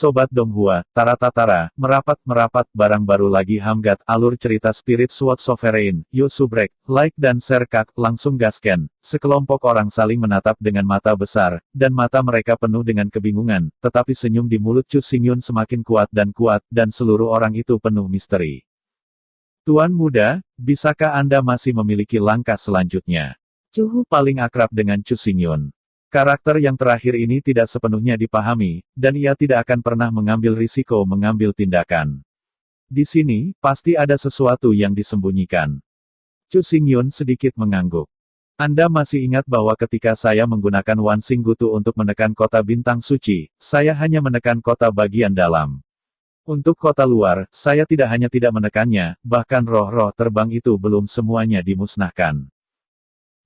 Sobat Donghua, Tara-Tatara, merapat-merapat barang baru lagi Hamgat, alur cerita Spirit Sword Sovereign, yo subrek, like dan share kak, langsung gasken. Sekelompok orang saling menatap dengan mata besar, dan mata mereka penuh dengan kebingungan, tetapi senyum di mulut Chu Xingyun semakin kuat, dan seluruh orang itu penuh misteri. Tuan muda, bisakah Anda masih memiliki langkah selanjutnya? Chu Hu paling akrab dengan Chu Xingyun. Karakter yang terakhir ini tidak sepenuhnya dipahami, dan ia tidak akan pernah mengambil risiko mengambil tindakan. Di sini, pasti ada sesuatu yang disembunyikan. Chu Xingyun sedikit mengangguk. Anda masih ingat bahwa ketika saya menggunakan Wan Xing Gutu untuk menekan kota bintang suci, saya hanya menekan kota bagian dalam. Untuk kota luar, saya tidak hanya tidak menekannya, bahkan roh-roh terbang itu belum semuanya dimusnahkan.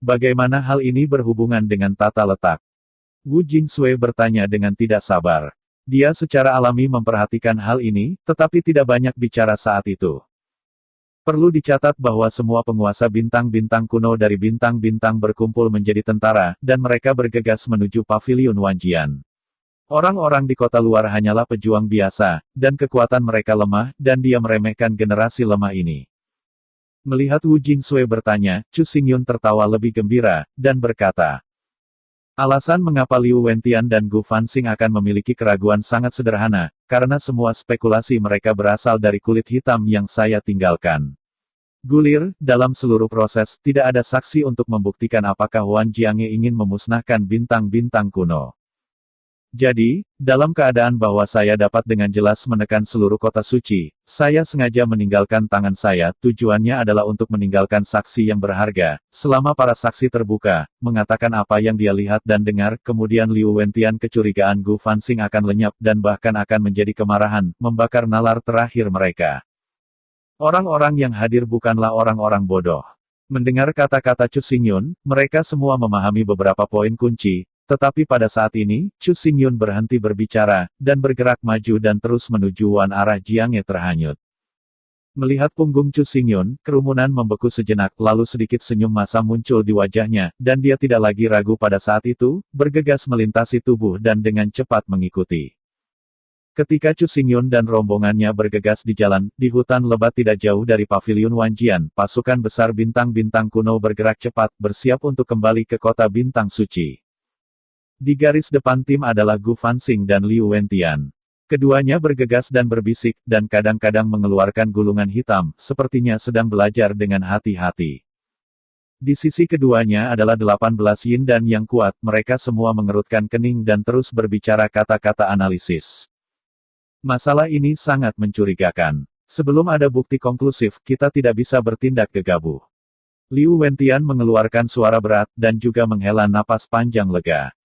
Bagaimana hal ini berhubungan dengan tata letak? Wu Jingsui bertanya dengan tidak sabar. Dia secara alami memperhatikan hal ini, tetapi tidak banyak bicara saat itu. Perlu dicatat bahwa semua penguasa bintang-bintang kuno dari bintang-bintang berkumpul menjadi tentara, dan mereka bergegas menuju paviliun Wanjian. Orang-orang di kota luar hanyalah pejuang biasa, dan kekuatan mereka lemah, dan dia meremehkan generasi lemah ini. Melihat Wu Jingsui bertanya, Chu Xingyun tertawa lebih gembira, dan berkata, alasan mengapa Liu Wentian dan Gu Fanxing akan memiliki keraguan sangat sederhana, karena semua spekulasi mereka berasal dari kulit hitam yang saya tinggalkan. Gulir, dalam seluruh proses, tidak ada saksi untuk membuktikan apakah Wan Jiange ingin memusnahkan bintang-bintang kuno. Jadi, dalam keadaan bahwa saya dapat dengan jelas menekan seluruh kota suci, saya sengaja meninggalkan tangan saya, tujuannya adalah untuk meninggalkan saksi yang berharga, selama para saksi terbuka, mengatakan apa yang dia lihat dan dengar, kemudian Liu Wentian kecurigaan Gu Fanxing akan lenyap dan bahkan akan menjadi kemarahan, membakar nalar terakhir mereka. Orang-orang yang hadir bukanlah orang-orang bodoh. Mendengar kata-kata Chu Xingyun, mereka semua memahami beberapa poin kunci. Tetapi pada saat ini, Chu Xingyun berhenti berbicara, dan bergerak maju dan terus menuju Wan arah Jiange terhanyut. Melihat punggung Chu Xingyun, kerumunan membeku sejenak, lalu sedikit senyum masa muncul di wajahnya, dan dia tidak lagi ragu pada saat itu, bergegas melintasi tubuh dan dengan cepat mengikuti. Ketika Chu Xingyun dan rombongannya bergegas di jalan, di hutan lebat tidak jauh dari paviliun Wanjian, pasukan besar bintang-bintang kuno bergerak cepat, bersiap untuk kembali ke kota bintang suci. Di garis depan tim adalah Gu Fanxing dan Liu Wentian. Keduanya bergegas dan berbisik, dan kadang-kadang mengeluarkan gulungan hitam, sepertinya sedang belajar dengan hati-hati. Di sisi keduanya adalah 18 yin dan yang kuat, mereka semua mengerutkan kening dan terus berbicara kata-kata analisis. Masalah ini sangat mencurigakan. Sebelum ada bukti konklusif, kita tidak bisa bertindak gegabah. Liu Wentian mengeluarkan suara berat, dan juga menghela napas panjang lega.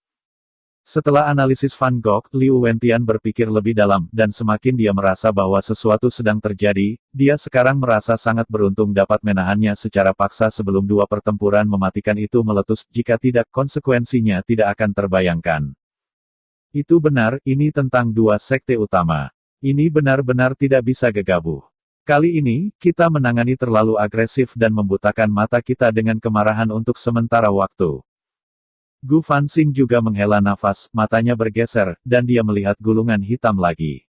Setelah analisis Van Gogh, Liu Wentian berpikir lebih dalam, dan semakin dia merasa bahwa sesuatu sedang terjadi, dia sekarang merasa sangat beruntung dapat menahannya secara paksa sebelum dua pertempuran mematikan itu meletus, jika tidak konsekuensinya tidak akan terbayangkan. Itu benar, ini tentang dua sekte utama. Ini benar-benar tidak bisa gegabah. Kali ini, kita menangani terlalu agresif dan membutakan mata kita dengan kemarahan untuk sementara waktu. Gu Fanxing juga menghela nafas, matanya bergeser, dan dia melihat gulungan hitam lagi.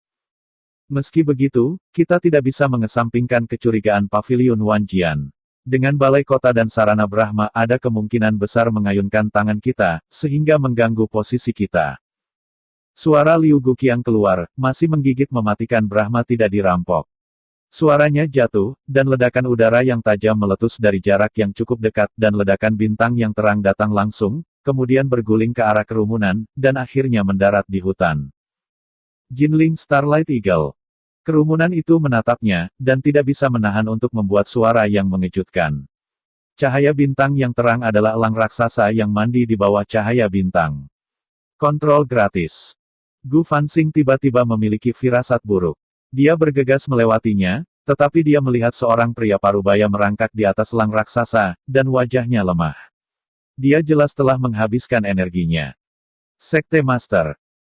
Meski begitu, kita tidak bisa mengesampingkan kecurigaan paviliun Wanjian. Dengan balai kota dan sarana Brahma ada kemungkinan besar mengayunkan tangan kita, sehingga mengganggu posisi kita. Suara Liu Guqiang keluar, masih menggigit mematikan Brahma tidak dirampok. Suaranya jatuh, dan ledakan udara yang tajam meletus dari jarak yang cukup dekat, dan ledakan bintang yang terang datang langsung, kemudian berguling ke arah kerumunan, dan akhirnya mendarat di hutan. Jinling Starlight Eagle. Kerumunan itu menatapnya, dan tidak bisa menahan untuk membuat suara yang mengejutkan. Cahaya bintang yang terang adalah elang raksasa yang mandi di bawah cahaya bintang. Kontrol gratis. Gu Fanxing tiba-tiba memiliki firasat buruk. Dia bergegas melewatinya, tetapi dia melihat seorang pria parubaya merangkak di atas elang raksasa, dan wajahnya lemah. Dia jelas telah menghabiskan energinya. Sekte Master.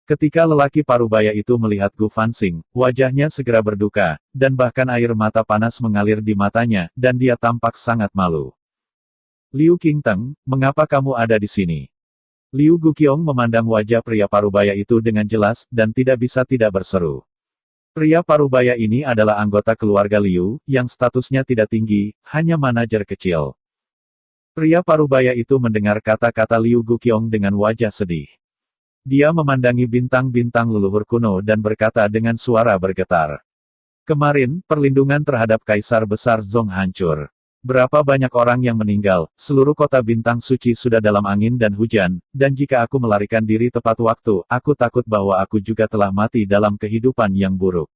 Ketika lelaki parubaya itu melihat Gu Fanxing, wajahnya segera berduka, dan bahkan air mata panas mengalir di matanya, dan dia tampak sangat malu. Liu Qingteng, mengapa kamu ada di sini? Liu Guqiong memandang wajah pria parubaya itu dengan jelas, dan tidak bisa tidak berseru. Pria parubaya ini adalah anggota keluarga Liu, yang statusnya tidak tinggi, hanya manajer kecil. Pria parubaya itu mendengar kata-kata Liu Guqiong dengan wajah sedih. Dia memandangi bintang-bintang leluhur kuno dan berkata dengan suara bergetar. Kemarin, perlindungan terhadap Kaisar Besar Zong hancur. Berapa banyak orang yang meninggal, seluruh kota bintang suci sudah dalam angin dan hujan, dan jika aku melarikan diri tepat waktu, aku takut bahwa aku juga telah mati dalam kehidupan yang buruk.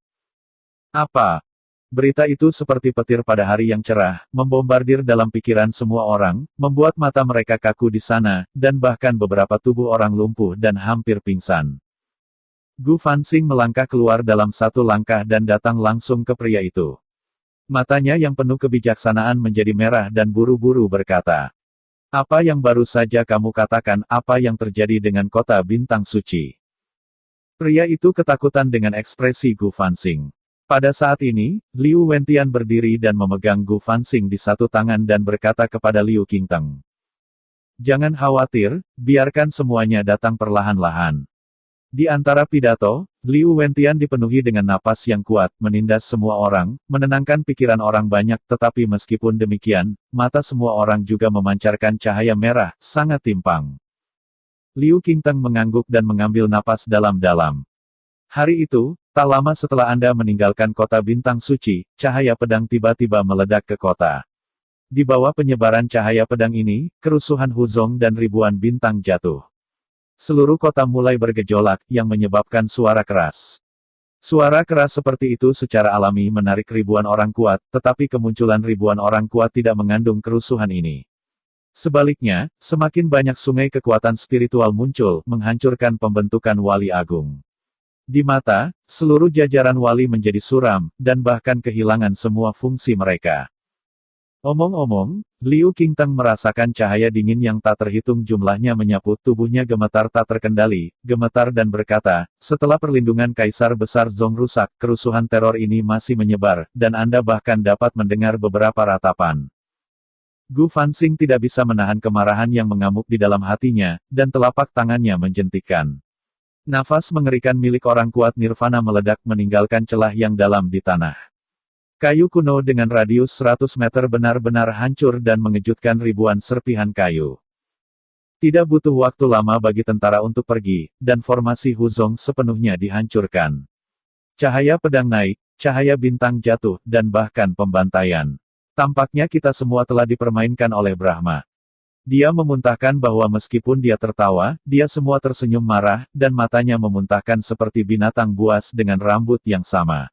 Apa? Berita itu seperti petir pada hari yang cerah, membombardir dalam pikiran semua orang, membuat mata mereka kaku di sana, dan bahkan beberapa tubuh orang lumpuh dan hampir pingsan. Gu Fanxing melangkah keluar dalam satu langkah dan datang langsung ke pria itu. Matanya yang penuh kebijaksanaan menjadi merah dan buru-buru berkata, "Apa yang baru saja kamu katakan, apa yang terjadi dengan kota bintang suci?" Pria itu ketakutan dengan ekspresi Gu Fanxing. Pada saat ini, Liu Wentian berdiri dan memegang Gu Fanxing di satu tangan dan berkata kepada Liu Qingteng. Jangan khawatir, biarkan semuanya datang perlahan-lahan. Di antara pidato, Liu Wentian dipenuhi dengan napas yang kuat, menindas semua orang, menenangkan pikiran orang banyak, tetapi meskipun demikian, mata semua orang juga memancarkan cahaya merah, sangat timpang. Liu Qingteng mengangguk dan mengambil napas dalam-dalam. Hari itu, tak lama setelah Anda meninggalkan kota bintang suci, cahaya pedang tiba-tiba meledak ke kota. Di bawah penyebaran cahaya pedang ini, kerusuhan Huzong dan ribuan bintang jatuh. Seluruh kota mulai bergejolak, yang menyebabkan suara keras. Suara keras seperti itu secara alami menarik ribuan orang kuat, tetapi kemunculan ribuan orang kuat tidak mengandung kerusuhan ini. Sebaliknya, semakin banyak sungai kekuatan spiritual muncul, menghancurkan pembentukan wali agung. Di mata, seluruh jajaran wali menjadi suram, dan bahkan kehilangan semua fungsi mereka. Omong-omong, Liu Qingteng merasakan cahaya dingin yang tak terhitung jumlahnya menyapu tubuhnya gemetar tak terkendali, gemetar dan berkata, setelah perlindungan Kaisar Besar Zong rusak, kerusuhan teror ini masih menyebar, dan Anda bahkan dapat mendengar beberapa ratapan. Gu Fanxing tidak bisa menahan kemarahan yang mengamuk di dalam hatinya, dan telapak tangannya menjentikkan. Nafas mengerikan milik orang kuat nirvana meledak meninggalkan celah yang dalam di tanah. Kayu kuno dengan radius 100 meter benar-benar hancur dan mengejutkan ribuan serpihan kayu. Tidak butuh waktu lama bagi tentara untuk pergi, dan formasi Huzong sepenuhnya dihancurkan. Cahaya pedang naik, cahaya bintang jatuh, dan bahkan pembantaian. Tampaknya kita semua telah dipermainkan oleh Brahma. Dia memuntahkan bahwa meskipun dia tertawa, dia semua tersenyum marah, dan matanya memuntahkan seperti binatang buas dengan rambut yang sama.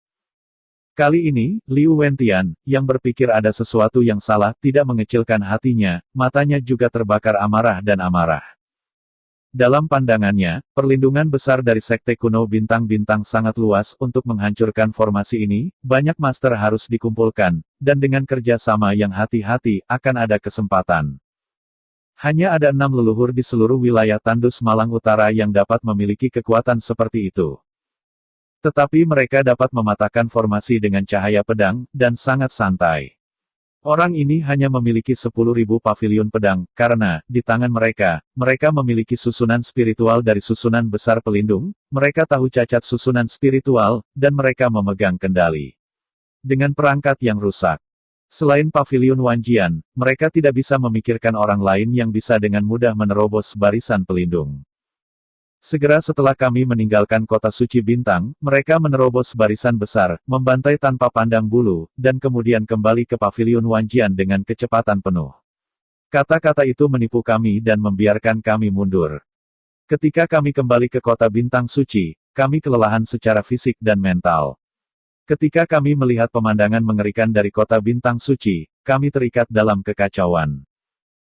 Kali ini, Liu Wentian, yang berpikir ada sesuatu yang salah, tidak mengecilkan hatinya, matanya juga terbakar amarah dan amarah. Dalam pandangannya, perlindungan besar dari Sekte Kuno Bintang-Bintang sangat luas untuk menghancurkan formasi ini, banyak master harus dikumpulkan, dan dengan kerja sama yang hati-hati, akan ada kesempatan. Hanya ada 6 leluhur di seluruh wilayah Tandus Malang Utara yang dapat memiliki kekuatan seperti itu. Tetapi mereka dapat mematahkan formasi dengan cahaya pedang, dan sangat santai. Orang ini hanya memiliki 10.000 pavilion pedang, karena, di tangan mereka, mereka memiliki susunan spiritual dari susunan besar pelindung, mereka tahu cacat susunan spiritual, dan mereka memegang kendali. Dengan perangkat yang rusak. Selain pavilion Wanjian, mereka tidak bisa memikirkan orang lain yang bisa dengan mudah menerobos barisan pelindung. Segera setelah kami meninggalkan kota suci bintang, mereka menerobos barisan besar, membantai tanpa pandang bulu, dan kemudian kembali ke pavilion Wanjian dengan kecepatan penuh. Kata-kata itu menipu kami dan membiarkan kami mundur. Ketika kami kembali ke kota bintang suci, kami kelelahan secara fisik dan mental. Ketika kami melihat pemandangan mengerikan dari kota bintang suci, kami terikat dalam kekacauan.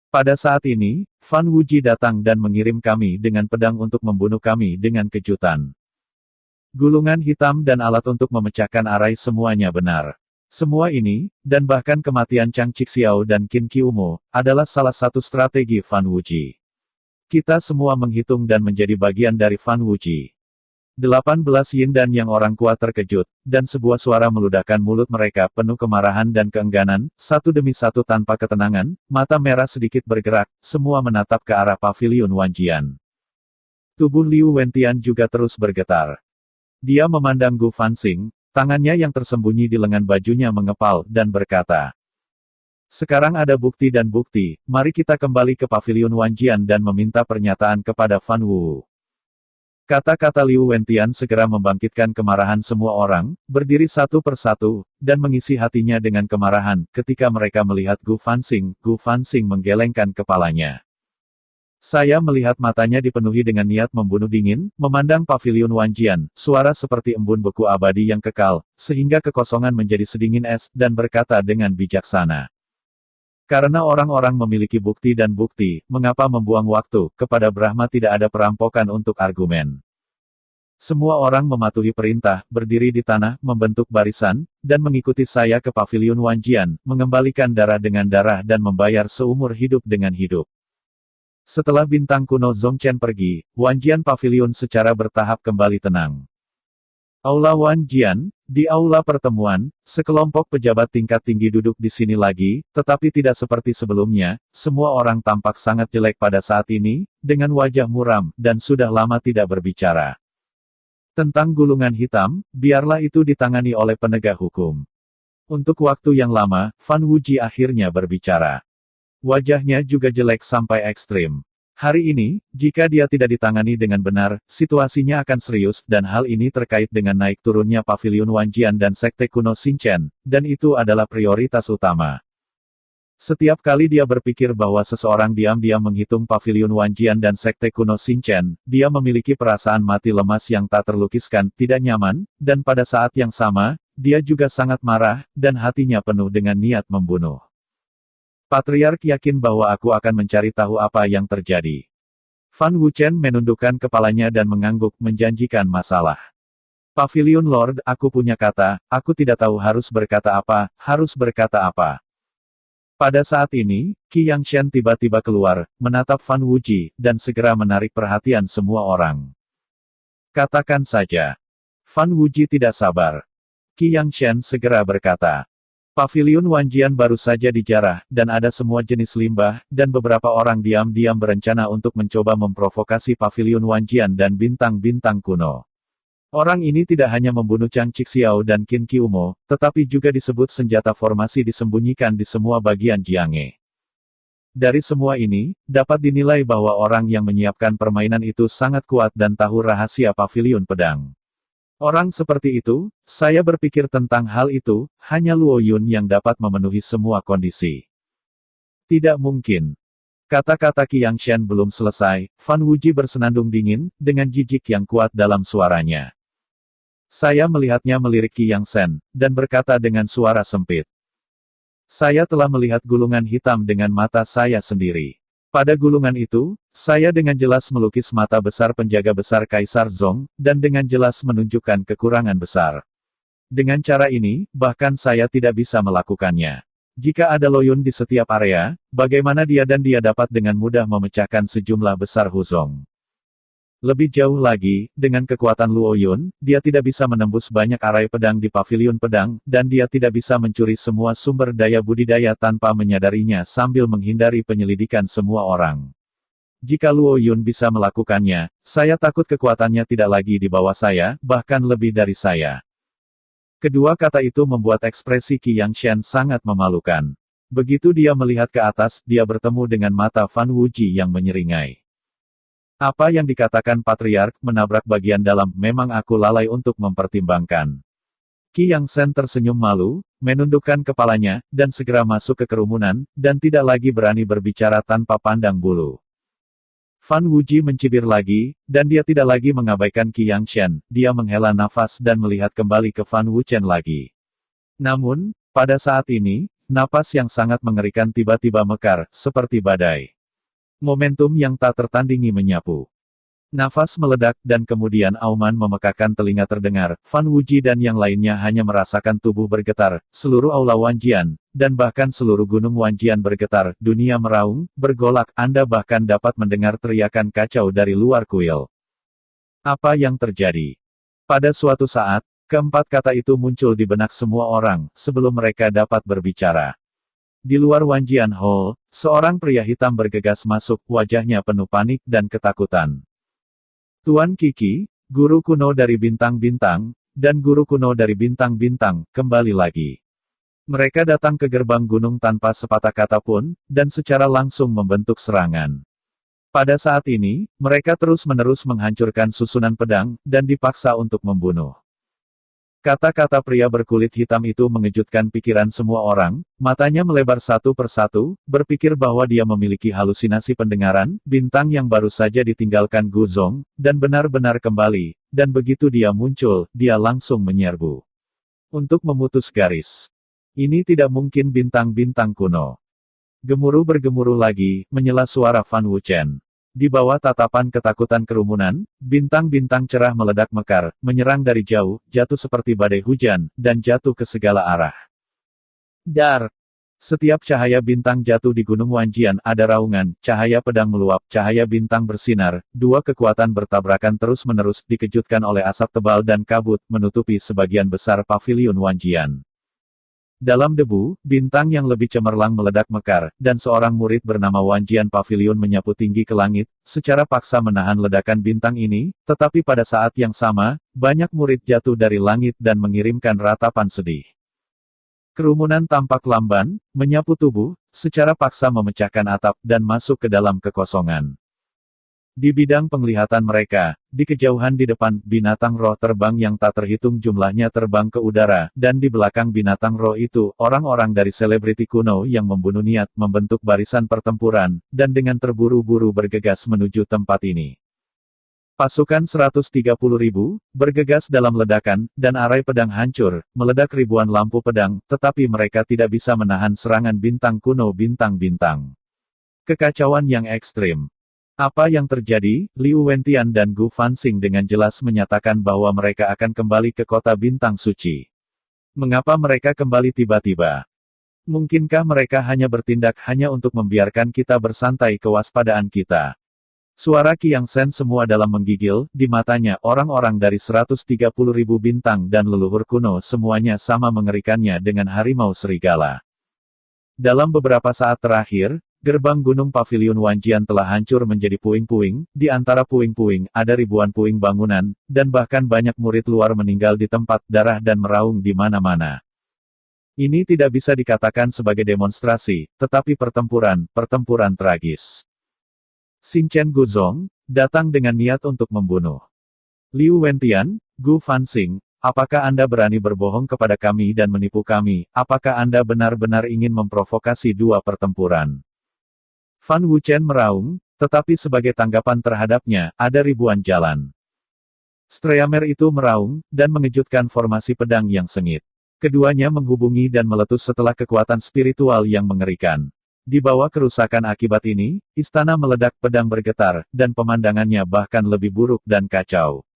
Pada saat ini, Fan Wuji datang dan mengirim kami dengan pedang untuk membunuh kami dengan kejutan. Gulungan hitam dan alat untuk memecahkan arai semuanya benar. Semua ini, dan bahkan kematian Chang Cixiao dan Qin Qiumo, adalah salah satu strategi Fan Wuji. Kita semua menghitung dan menjadi bagian dari Fan Wuji. 18 yin dan yang orang kuat terkejut, dan sebuah suara meludahkan mulut mereka penuh kemarahan dan keengganan, satu demi satu tanpa ketenangan, mata merah sedikit bergerak, semua menatap ke arah pavilion Wanjian. Tubuh Liu Wentian juga terus bergetar. Dia memandang Gu Fanxing, tangannya yang tersembunyi di lengan bajunya mengepal, dan berkata, "Sekarang ada bukti dan bukti, mari kita kembali ke Paviliun Wanjian dan meminta pernyataan kepada Fan Wu." Kata-kata Liu Wentian segera membangkitkan kemarahan semua orang, berdiri satu persatu, dan mengisi hatinya dengan kemarahan, ketika mereka melihat Gu Fanxing menggelengkan kepalanya. Saya melihat matanya dipenuhi dengan niat membunuh dingin, memandang Paviliun Wanjian, suara seperti embun beku abadi yang kekal, sehingga kekosongan menjadi sedingin es, dan berkata dengan bijaksana. Karena orang-orang memiliki bukti dan bukti, mengapa membuang waktu, kepada Brahma tidak ada perampokan untuk argumen. Semua orang mematuhi perintah, berdiri di tanah, membentuk barisan, dan mengikuti saya ke Paviliun Wanjian, mengembalikan darah dengan darah dan membayar seumur hidup dengan hidup. Setelah bintang kuno Zongchen pergi, Wanjian Paviliun secara bertahap kembali tenang. Aula Wanjian, di aula pertemuan, sekelompok pejabat tingkat tinggi duduk di sini lagi, tetapi tidak seperti sebelumnya, semua orang tampak sangat jelek pada saat ini, dengan wajah muram, dan sudah lama tidak berbicara. Tentang gulungan hitam, biarlah itu ditangani oleh penegak hukum. Untuk waktu yang lama, Fan Wuji akhirnya berbicara. Wajahnya juga jelek sampai ekstrim. Hari ini, jika dia tidak ditangani dengan benar, situasinya akan serius, dan hal ini terkait dengan naik turunnya Paviliun Wanjian dan Sekte Kuno Xinchen, dan itu adalah prioritas utama. Setiap kali dia berpikir bahwa seseorang diam-diam menghitung Paviliun Wanjian dan Sekte Kuno Xinchen, dia memiliki perasaan mati lemas yang tak terlukiskan, tidak nyaman, dan pada saat yang sama, dia juga sangat marah, dan hatinya penuh dengan niat membunuh. Patriark yakin bahwa aku akan mencari tahu apa yang terjadi. Fan Wuchen menundukkan kepalanya dan mengangguk, menjanjikan masalah. Paviliun Lord, aku punya kata, aku tidak tahu harus berkata apa. Pada saat ini, Qi Yangshen tiba-tiba keluar, menatap Fan Wuji, dan segera menarik perhatian semua orang. Katakan saja. Fan Wuji tidak sabar. Qi Yangshen segera berkata. Paviliun Wanjian baru saja dijarah, dan ada semua jenis limbah, dan beberapa orang diam-diam berencana untuk mencoba memprovokasi Paviliun Wanjian dan bintang-bintang kuno. Orang ini tidak hanya membunuh Chang Cixiao dan Qin Qiumo, tetapi juga disebut senjata formasi disembunyikan di semua bagian Jianghe. Dari semua ini, dapat dinilai bahwa orang yang menyiapkan permainan itu sangat kuat dan tahu rahasia Paviliun Pedang. Orang seperti itu, saya berpikir tentang hal itu, hanya Luo Yun yang dapat memenuhi semua kondisi. Tidak mungkin. Kata-kata Qi Yangshen belum selesai, Fan Wuji bersenandung dingin, dengan jijik yang kuat dalam suaranya. Saya melihatnya melirik Qi Yangshen, dan berkata dengan suara sempit. Saya telah melihat gulungan hitam dengan mata saya sendiri. Pada gulungan itu, saya dengan jelas melukis mata besar penjaga besar Kaisar Zong, dan dengan jelas menunjukkan kekurangan besar. Dengan cara ini, bahkan saya tidak bisa melakukannya. Jika ada Luo Yun di setiap area, bagaimana dia dapat dengan mudah memecahkan sejumlah besar Huzong. Lebih jauh lagi, dengan kekuatan Luo Yun, dia tidak bisa menembus banyak arai pedang di Paviliun Pedang, dan dia tidak bisa mencuri semua sumber daya budidaya tanpa menyadarinya sambil menghindari penyelidikan semua orang. Jika Luo Yun bisa melakukannya, saya takut kekuatannya tidak lagi di bawah saya, bahkan lebih dari saya. Kedua kata itu membuat ekspresi Qi Yangshen sangat memalukan. Begitu dia melihat ke atas, dia bertemu dengan mata Fan Wuji yang menyeringai. Apa yang dikatakan Patriark menabrak bagian dalam, memang aku lalai untuk mempertimbangkan. Qi Yangshen tersenyum malu, menundukkan kepalanya, dan segera masuk ke kerumunan, dan tidak lagi berani berbicara tanpa pandang bulu. Fan Wuji mencibir lagi, dan dia tidak lagi mengabaikan Qi Yangshen, dia menghela nafas dan melihat kembali ke Fan Wuchen lagi. Namun, pada saat ini, napas yang sangat mengerikan tiba-tiba mekar, seperti badai. Momentum yang tak tertandingi menyapu. Nafas meledak, dan kemudian auman memekakan telinga terdengar, Fan Wuji dan yang lainnya hanya merasakan tubuh bergetar, seluruh aula Wanjian, dan bahkan seluruh gunung Wanjian bergetar, dunia meraung, bergolak, Anda bahkan dapat mendengar teriakan kacau dari luar kuil. Apa yang terjadi? Pada suatu saat, keempat kata itu muncul di benak semua orang, sebelum mereka dapat berbicara. Di luar Wanjian Hall, seorang pria hitam bergegas masuk, wajahnya penuh panik dan ketakutan. Tuan Kiki, guru kuno dari bintang-bintang, dan guru kuno dari bintang-bintang, kembali lagi. Mereka datang ke gerbang gunung tanpa sepatah kata pun, dan secara langsung membentuk serangan. Pada saat ini, mereka terus-menerus menghancurkan susunan pedang, dan dipaksa untuk membunuh. Kata-kata pria berkulit hitam itu mengejutkan pikiran semua orang, matanya melebar satu persatu, berpikir bahwa dia memiliki halusinasi pendengaran, bintang yang baru saja ditinggalkan Guzong, dan benar-benar kembali, dan begitu dia muncul, dia langsung menyerbu. Untuk memutus garis. Ini tidak mungkin bintang-bintang kuno. Gemuruh bergemuruh lagi, menyela suara Fan Wuchen. Di bawah tatapan ketakutan kerumunan, bintang-bintang cerah meledak mekar, menyerang dari jauh, jatuh seperti badai hujan, dan jatuh ke segala arah. Dar! Setiap cahaya bintang jatuh di Gunung Wanjian ada raungan, cahaya pedang meluap, cahaya bintang bersinar, dua kekuatan bertabrakan terus-menerus dikejutkan oleh asap tebal dan kabut, menutupi sebagian besar paviliun Wanjian. Dalam debu, bintang yang lebih cemerlang meledak mekar, dan seorang murid bernama Wanjian Pavilion menyapu tinggi ke langit, secara paksa menahan ledakan bintang ini, tetapi pada saat yang sama, banyak murid jatuh dari langit dan mengirimkan ratapan sedih. Kerumunan tampak lamban, menyapu tubuh, secara paksa memecahkan atap, dan masuk ke dalam kekosongan. Di bidang penglihatan mereka, di kejauhan di depan, binatang roh terbang yang tak terhitung jumlahnya terbang ke udara, dan di belakang binatang roh itu, orang-orang dari selebriti kuno yang membunuh niat, membentuk barisan pertempuran, dan dengan terburu-buru bergegas menuju tempat ini. Pasukan 130.000, bergegas dalam ledakan, dan arai pedang hancur, meledak ribuan lampu pedang, tetapi mereka tidak bisa menahan serangan bintang kuno bintang-bintang. Kekacauan yang ekstrim. Apa yang terjadi? Liu Wentian dan Gu Fanxing dengan jelas menyatakan bahwa mereka akan kembali ke kota bintang suci. Mengapa mereka kembali tiba-tiba? Mungkinkah mereka hanya bertindak hanya untuk membiarkan kita bersantai kewaspadaan kita? Suara Qiang Shen semua dalam menggigil, di matanya orang-orang dari 130.000 bintang dan leluhur kuno semuanya sama mengerikannya dengan harimau serigala. Dalam beberapa saat terakhir, gerbang gunung paviliun Wanjian telah hancur menjadi puing-puing, di antara puing-puing, ada ribuan puing bangunan, dan bahkan banyak murid luar meninggal di tempat, darah dan meraung di mana-mana. Ini tidak bisa dikatakan sebagai demonstrasi, tetapi pertempuran tragis. Xingchen Guzong, datang dengan niat untuk membunuh. Liu Wentian, Gu Fanxing, apakah Anda berani berbohong kepada kami dan menipu kami, apakah Anda benar-benar ingin memprovokasi dua pertempuran? Fan Wuchen meraung, tetapi sebagai tanggapan terhadapnya, ada ribuan jalan. Streamer itu meraung, dan mengejutkan formasi pedang yang sengit. Keduanya menghubungi dan meletus setelah kekuatan spiritual yang mengerikan. Di bawah kerusakan akibat ini, istana meledak, pedang bergetar, dan pemandangannya bahkan lebih buruk dan kacau.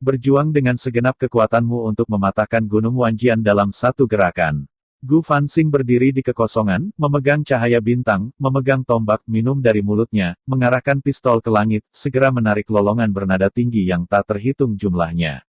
Berjuang dengan segenap kekuatanmu untuk mematahkan Gunung Wanjian dalam satu gerakan. Gu Fanxing berdiri di kekosongan, memegang cahaya bintang, memegang tombak, minum dari mulutnya, mengarahkan pistol ke langit, segera menarik lolongan bernada tinggi yang tak terhitung jumlahnya.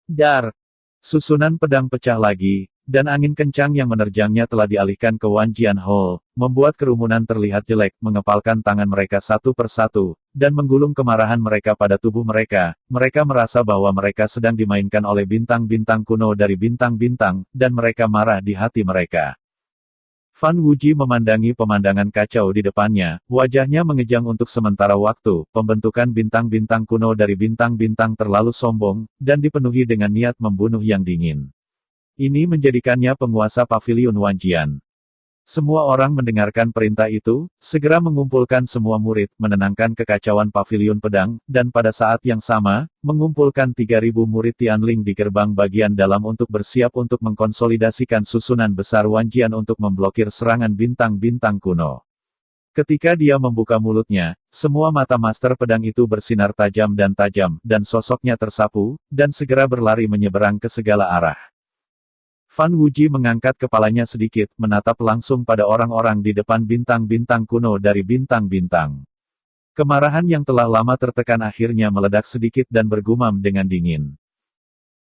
Dar! Susunan pedang pecah lagi, dan angin kencang yang menerjangnya telah dialihkan ke Wanjian Hall, membuat kerumunan terlihat jelek, mengepalkan tangan mereka satu persatu, dan menggulung kemarahan mereka pada tubuh mereka. Mereka merasa bahwa mereka sedang dimainkan oleh bintang-bintang kuno dari bintang-bintang, dan mereka marah di hati mereka. Fan Wuji memandangi pemandangan kacau di depannya, wajahnya mengejang untuk sementara waktu, pembentukan bintang-bintang kuno dari bintang-bintang terlalu sombong, dan dipenuhi dengan niat membunuh yang dingin. Ini menjadikannya penguasa paviliun Wanjian. Semua orang mendengarkan perintah itu, segera mengumpulkan semua murid, menenangkan kekacauan paviliun pedang, dan pada saat yang sama, mengumpulkan 3.000 murid Tianling di gerbang bagian dalam untuk bersiap untuk mengkonsolidasikan susunan besar Wanjian untuk memblokir serangan bintang-bintang kuno. Ketika dia membuka mulutnya, semua mata master pedang itu bersinar tajam, dan sosoknya tersapu, dan segera berlari menyeberang ke segala arah. Fan Wuji mengangkat kepalanya sedikit, menatap langsung pada orang-orang di depan bintang-bintang kuno dari bintang-bintang. Kemarahan yang telah lama tertekan akhirnya meledak sedikit dan bergumam dengan dingin.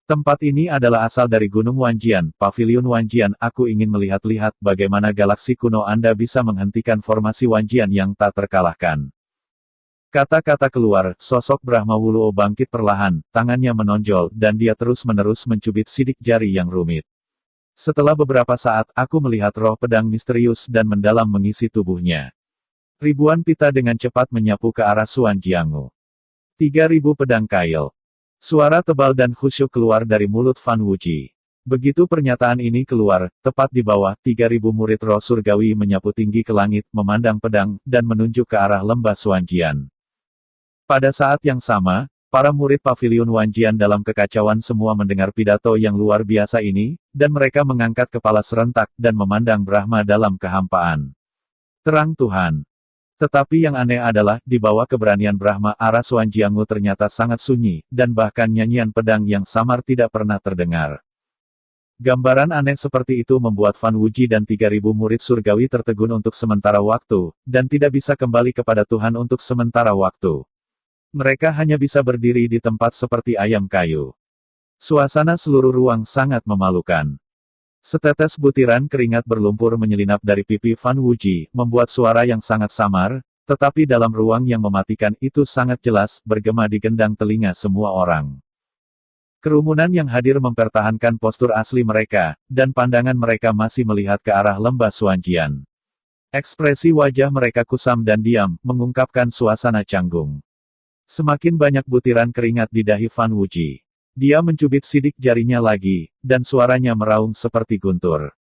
Tempat ini adalah asal dari Gunung Wanjian, Paviliun Wanjian. Aku ingin melihat-lihat bagaimana galaksi kuno Anda bisa menghentikan formasi Wanjian yang tak terkalahkan. Kata-kata keluar, sosok Brahma Wuluo bangkit perlahan, tangannya menonjol, dan dia terus-menerus mencubit sidik jari yang rumit. Setelah beberapa saat, aku melihat roh pedang misterius dan mendalam mengisi tubuhnya. Ribuan pita dengan cepat menyapu ke arah Suan Jianghu. 3.000 pedang kail. Suara tebal dan khusyuk keluar dari mulut Fan Wuji. Begitu pernyataan ini keluar, tepat di bawah, 3.000 murid roh surgawi menyapu tinggi ke langit, memandang pedang, dan menunjuk ke arah lembah Suanjian. Pada saat yang sama, para murid pavilion Wanjian dalam kekacauan semua mendengar pidato yang luar biasa ini, dan mereka mengangkat kepala serentak dan memandang Brahma dalam kehampaan. Terang Tuhan. Tetapi yang aneh adalah, di bawah keberanian Brahma arah Suanjianghu ternyata sangat sunyi, dan bahkan nyanyian pedang yang samar tidak pernah terdengar. Gambaran aneh seperti itu membuat Fan Wuji dan 3.000 murid surgawi tertegun untuk sementara waktu, dan tidak bisa kembali kepada Tuhan untuk sementara waktu. Mereka hanya bisa berdiri di tempat seperti ayam kayu. Suasana seluruh ruang sangat memalukan. Setetes butiran keringat berlumpur menyelinap dari pipi Fan Wuji, membuat suara yang sangat samar, tetapi dalam ruang yang mematikan itu sangat jelas, bergema di gendang telinga semua orang. Kerumunan yang hadir mempertahankan postur asli mereka, dan pandangan mereka masih melihat ke arah lembah Suanjian. Ekspresi wajah mereka kusam dan diam, mengungkapkan suasana canggung. Semakin banyak butiran keringat di dahi Fan Wuji. Dia mencubit sidik jarinya lagi, dan suaranya meraung seperti guntur.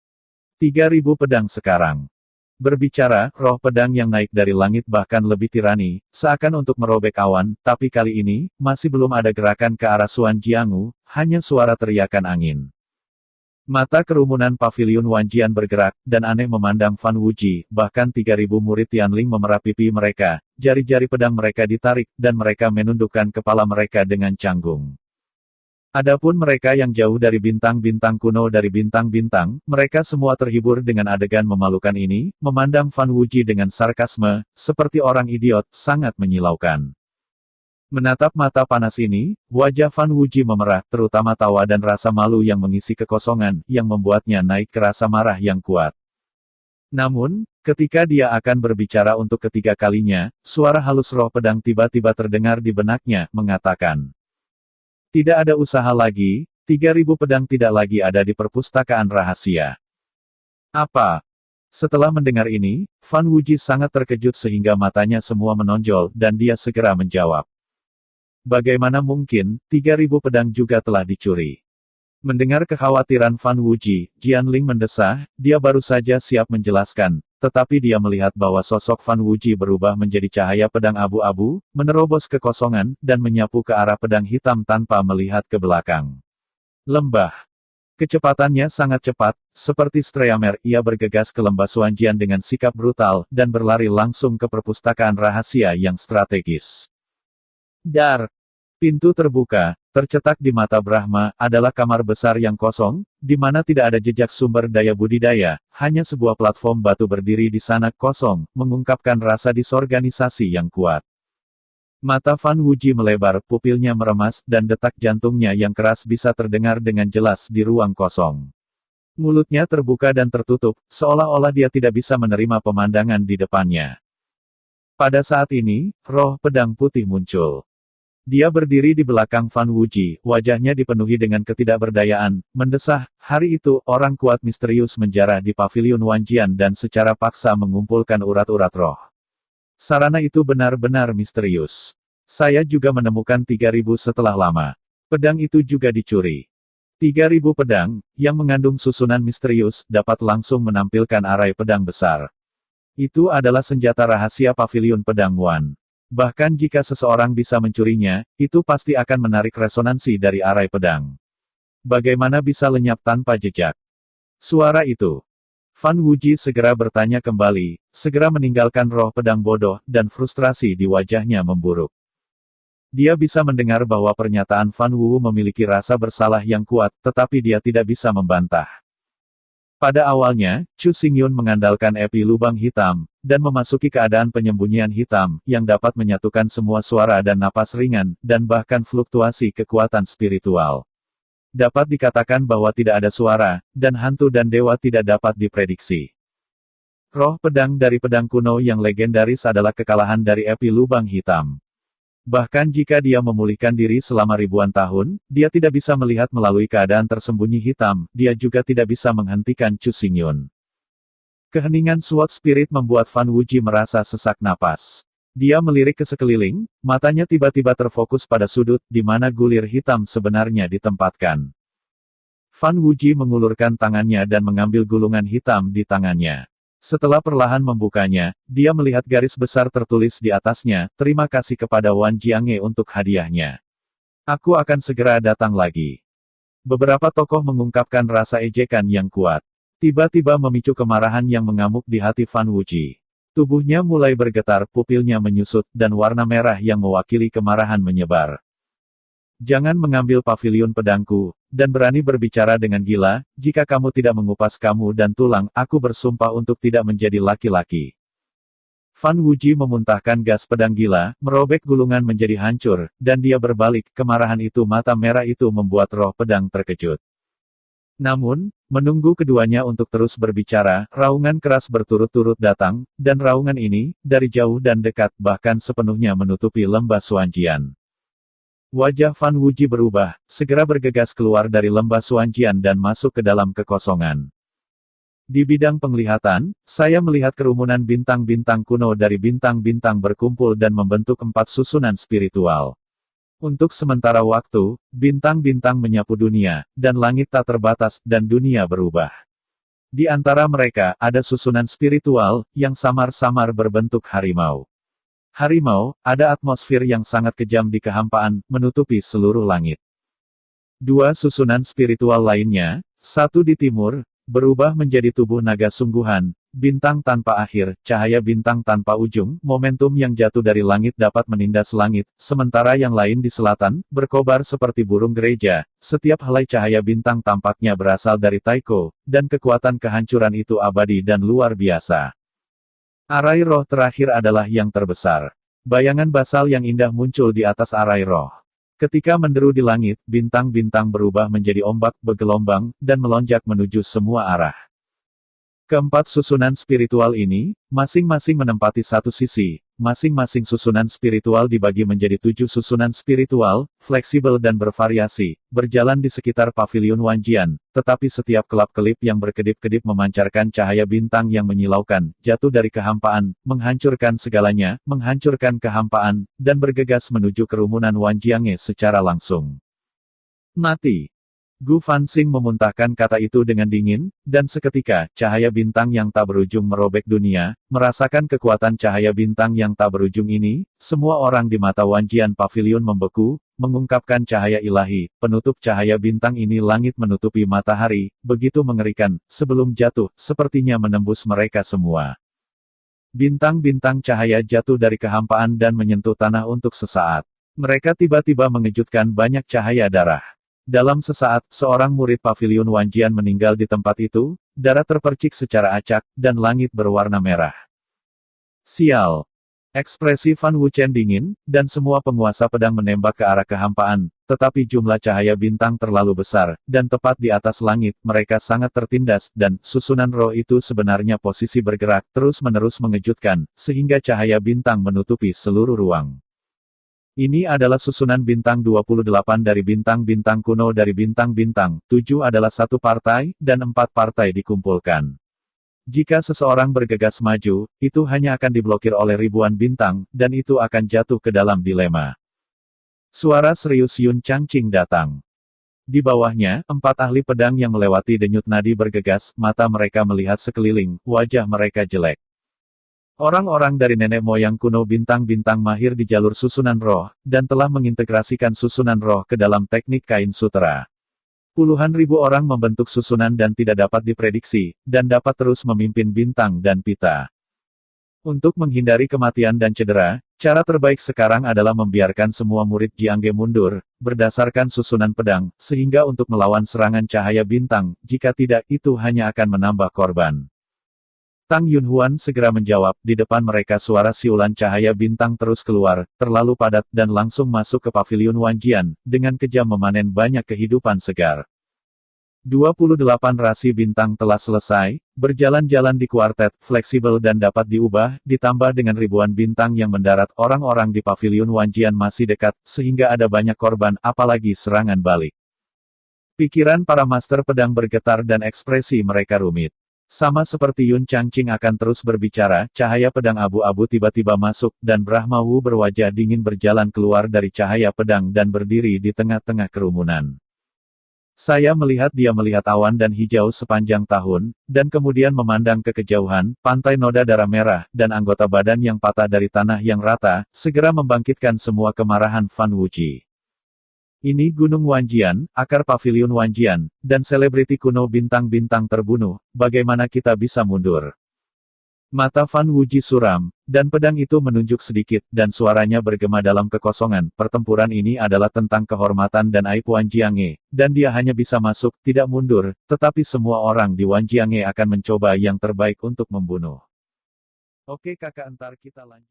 3.000 pedang sekarang. Berbicara, roh pedang yang naik dari langit bahkan lebih tirani, seakan untuk merobek awan, tapi kali ini, masih belum ada gerakan ke arah Suan Jianghu, hanya suara teriakan angin. Mata kerumunan pavilion Wanjian bergerak, dan aneh memandang Fan Wuji, bahkan 3.000 murid Tianling memerah pipi mereka, jari-jari pedang mereka ditarik, dan mereka menundukkan kepala mereka dengan canggung. Adapun mereka yang jauh dari bintang-bintang kuno dari bintang-bintang, mereka semua terhibur dengan adegan memalukan ini, memandang Fan Wuji dengan sarkasme, seperti orang idiot, sangat menyilaukan. Menatap mata panas ini, wajah Fan Wuji memerah, terutama tawa dan rasa malu yang mengisi kekosongan, yang membuatnya naik ke rasa marah yang kuat. Namun, ketika dia akan berbicara untuk ketiga kalinya, suara halus roh pedang tiba-tiba terdengar di benaknya, mengatakan, "Tidak ada usaha lagi, 3.000 pedang tidak lagi ada di perpustakaan rahasia." Apa? Setelah mendengar ini, Fan Wuji sangat terkejut sehingga matanya semua menonjol, dan dia segera menjawab. Bagaimana mungkin, 3.000 pedang juga telah dicuri? Mendengar kekhawatiran Fan Wuji, Jianling mendesah, dia baru saja siap menjelaskan, tetapi dia melihat bahwa sosok Fan Wuji berubah menjadi cahaya pedang abu-abu, menerobos kekosongan, dan menyapu ke arah pedang hitam tanpa melihat ke belakang. Lembah. Kecepatannya sangat cepat, seperti Streamer, ia bergegas ke lembah Suanjian dengan sikap brutal, dan berlari langsung ke perpustakaan rahasia yang strategis. Dar. Pintu terbuka, tercetak di mata Brahma, adalah kamar besar yang kosong, di mana tidak ada jejak sumber daya budidaya, hanya sebuah platform batu berdiri di sana kosong, mengungkapkan rasa disorganisasi yang kuat. Mata Fan Wuji melebar, pupilnya meremas, dan detak jantungnya yang keras bisa terdengar dengan jelas di ruang kosong. Mulutnya terbuka dan tertutup, seolah-olah dia tidak bisa menerima pemandangan di depannya. Pada saat ini, roh pedang putih muncul. Dia berdiri di belakang Fan Wuji, wajahnya dipenuhi dengan ketidakberdayaan, mendesah. Hari itu, orang kuat misterius menjarah di pavilion Wanjian dan secara paksa mengumpulkan urat-urat roh. Sarana itu benar-benar misterius. Saya juga menemukan 3.000 setelah lama. Pedang itu juga dicuri. 3.000 pedang, yang mengandung susunan misterius, dapat langsung menampilkan arai pedang besar. Itu adalah senjata rahasia pavilion pedang Wan. Bahkan jika seseorang bisa mencurinya, itu pasti akan menarik resonansi dari arai pedang. Bagaimana bisa lenyap tanpa jejak? Suara itu. Fan Wuji segera bertanya kembali, segera meninggalkan roh pedang bodoh, dan frustrasi di wajahnya memburuk. Dia bisa mendengar bahwa pernyataan Fan Wu memiliki rasa bersalah yang kuat, tetapi dia tidak bisa membantah. Pada awalnya, Chu Xingyun mengandalkan epi lubang hitam, dan memasuki keadaan penyembunyian hitam, yang dapat menyatukan semua suara dan napas ringan, dan bahkan fluktuasi kekuatan spiritual. Dapat dikatakan bahwa tidak ada suara, dan hantu dan dewa tidak dapat diprediksi. Roh pedang dari pedang kuno yang legendaris adalah kekalahan dari epi lubang hitam. Bahkan jika dia memulihkan diri selama ribuan tahun, dia tidak bisa melihat melalui keadaan tersembunyi hitam, dia juga tidak bisa menghentikan Chu Xingyun. Keheningan SWOT Spirit membuat Fan Wuji merasa sesak napas. Dia melirik ke sekeliling, matanya tiba-tiba terfokus pada sudut, di mana gulir hitam sebenarnya ditempatkan. Fan Wuji mengulurkan tangannya dan mengambil gulungan hitam di tangannya. Setelah perlahan membukanya, dia melihat garis besar tertulis di atasnya, "Terima kasih kepada Wan Jianghe untuk hadiahnya. Aku akan segera datang lagi." Beberapa tokoh mengungkapkan rasa ejekan yang kuat. Tiba-tiba memicu kemarahan yang mengamuk di hati Fan Wuji. Tubuhnya mulai bergetar, pupilnya menyusut, dan warna merah yang mewakili kemarahan menyebar. "Jangan mengambil pavilion pedangku, dan berani berbicara dengan gila, jika kamu tidak mengupas kamu dan tulang, aku bersumpah untuk tidak menjadi laki-laki." Fan Wuji memuntahkan gas pedang gila, merobek gulungan menjadi hancur, dan dia berbalik, kemarahan itu mata merah itu membuat roh pedang terkejut. Namun, menunggu keduanya untuk terus berbicara, raungan keras berturut-turut datang, dan raungan ini, dari jauh dan dekat, bahkan sepenuhnya menutupi lembah Xuanjian. Wajah Fan Wuji berubah, segera bergegas keluar dari lembah Xuanjian dan masuk ke dalam kekosongan. Di bidang penglihatan, saya melihat kerumunan bintang-bintang kuno dari bintang-bintang berkumpul dan membentuk 4 susunan spiritual. Untuk sementara waktu, bintang-bintang menyapu dunia, dan langit tak terbatas, dan dunia berubah. Di antara mereka, ada susunan spiritual, yang samar-samar berbentuk harimau. Harimau, ada atmosfer yang sangat kejam di kehampaan, menutupi seluruh langit. 2 susunan spiritual lainnya, satu di timur, berubah menjadi tubuh naga sungguhan, bintang tanpa akhir, cahaya bintang tanpa ujung, momentum yang jatuh dari langit dapat menindas langit, sementara yang lain di selatan, berkobar seperti burung gereja, setiap helai cahaya bintang tampaknya berasal dari Taiko, dan kekuatan kehancuran itu abadi dan luar biasa. Arai roh terakhir adalah yang terbesar. Bayangan basal yang indah muncul di atas arai roh. Ketika menderu di langit, bintang-bintang berubah menjadi ombak, bergelombang, dan melonjak menuju semua arah. Keempat susunan spiritual ini, masing-masing menempati satu sisi, masing-masing susunan spiritual dibagi menjadi 7 susunan spiritual, fleksibel dan bervariasi, berjalan di sekitar pavilion Wanjian, tetapi setiap kelap-kelip yang berkedip-kedip memancarkan cahaya bintang yang menyilaukan, jatuh dari kehampaan, menghancurkan segalanya, menghancurkan kehampaan, dan bergegas menuju kerumunan Wanjiange secara langsung. Mati. Gu Fanxing memuntahkan kata itu dengan dingin, dan seketika, cahaya bintang yang tak berujung merobek dunia, merasakan kekuatan cahaya bintang yang tak berujung ini, semua orang di mata Wanjian Pavilion membeku, mengungkapkan cahaya ilahi, penutup cahaya bintang ini langit menutupi matahari, begitu mengerikan, sebelum jatuh, sepertinya menembus mereka semua. Bintang-bintang cahaya jatuh dari kehampaan dan menyentuh tanah untuk sesaat. Mereka tiba-tiba mengejutkan banyak cahaya darah. Dalam sesaat, seorang murid pavilion Wanjian meninggal di tempat itu, darah terpercik secara acak, dan langit berwarna merah. Sial! Ekspresi Fan Wuchen dingin, dan semua penguasa pedang menembak ke arah kehampaan, tetapi jumlah cahaya bintang terlalu besar, dan tepat di atas langit, mereka sangat tertindas, dan susunan roh itu sebenarnya posisi bergerak, terus-menerus mengejutkan, sehingga cahaya bintang menutupi seluruh ruang. Ini adalah susunan bintang 28 dari bintang-bintang kuno dari bintang-bintang, 7 adalah satu partai, dan 4 partai dikumpulkan. Jika seseorang bergegas maju, itu hanya akan diblokir oleh ribuan bintang, dan itu akan jatuh ke dalam dilema. Suara serius Yun Changqing datang. Di bawahnya, 4 ahli pedang yang melewati denyut nadi bergegas, mata mereka melihat sekeliling, wajah mereka jelek. Orang-orang dari nenek moyang kuno bintang-bintang mahir di jalur susunan roh, dan telah mengintegrasikan susunan roh ke dalam teknik kain sutera. Puluhan ribu orang membentuk susunan dan tidak dapat diprediksi, dan dapat terus memimpin bintang dan pita. Untuk menghindari kematian dan cedera, cara terbaik sekarang adalah membiarkan semua murid Jiangge mundur, berdasarkan susunan pedang, sehingga untuk melawan serangan cahaya bintang, jika tidak, itu hanya akan menambah korban. Tang Yunhuan segera menjawab, di depan mereka suara siulan cahaya bintang terus keluar, terlalu padat, dan langsung masuk ke pavilion Wanjian, dengan kejam memanen banyak kehidupan segar. 28 rasi bintang telah selesai, berjalan-jalan di kuartet, fleksibel dan dapat diubah, ditambah dengan ribuan bintang yang mendarat, orang-orang di pavilion Wanjian masih dekat, sehingga ada banyak korban, apalagi serangan balik. Pikiran para master pedang bergetar dan ekspresi mereka rumit. Sama seperti Yun Changqing akan terus berbicara, cahaya pedang abu-abu tiba-tiba masuk, dan Brahma Wu berwajah dingin berjalan keluar dari cahaya pedang dan berdiri di tengah-tengah kerumunan. Saya melihat dia melihat awan dan hijau sepanjang tahun, dan kemudian memandang ke kejauhan, pantai noda darah merah, dan anggota badan yang patah dari tanah yang rata, segera membangkitkan semua kemarahan Fan Wuji. Ini Gunung Wanjian, akar pavilion Wanjian, dan selebriti kuno bintang-bintang terbunuh, bagaimana kita bisa mundur? Mata Fan Wuji suram, dan pedang itu menunjuk sedikit, dan suaranya bergema dalam kekosongan. Pertempuran ini adalah tentang kehormatan dan aib Wanjiange, dan dia hanya bisa masuk, tidak mundur, tetapi semua orang di Wanjiange akan mencoba yang terbaik untuk membunuh. Oke kakak, entar kita lanjut.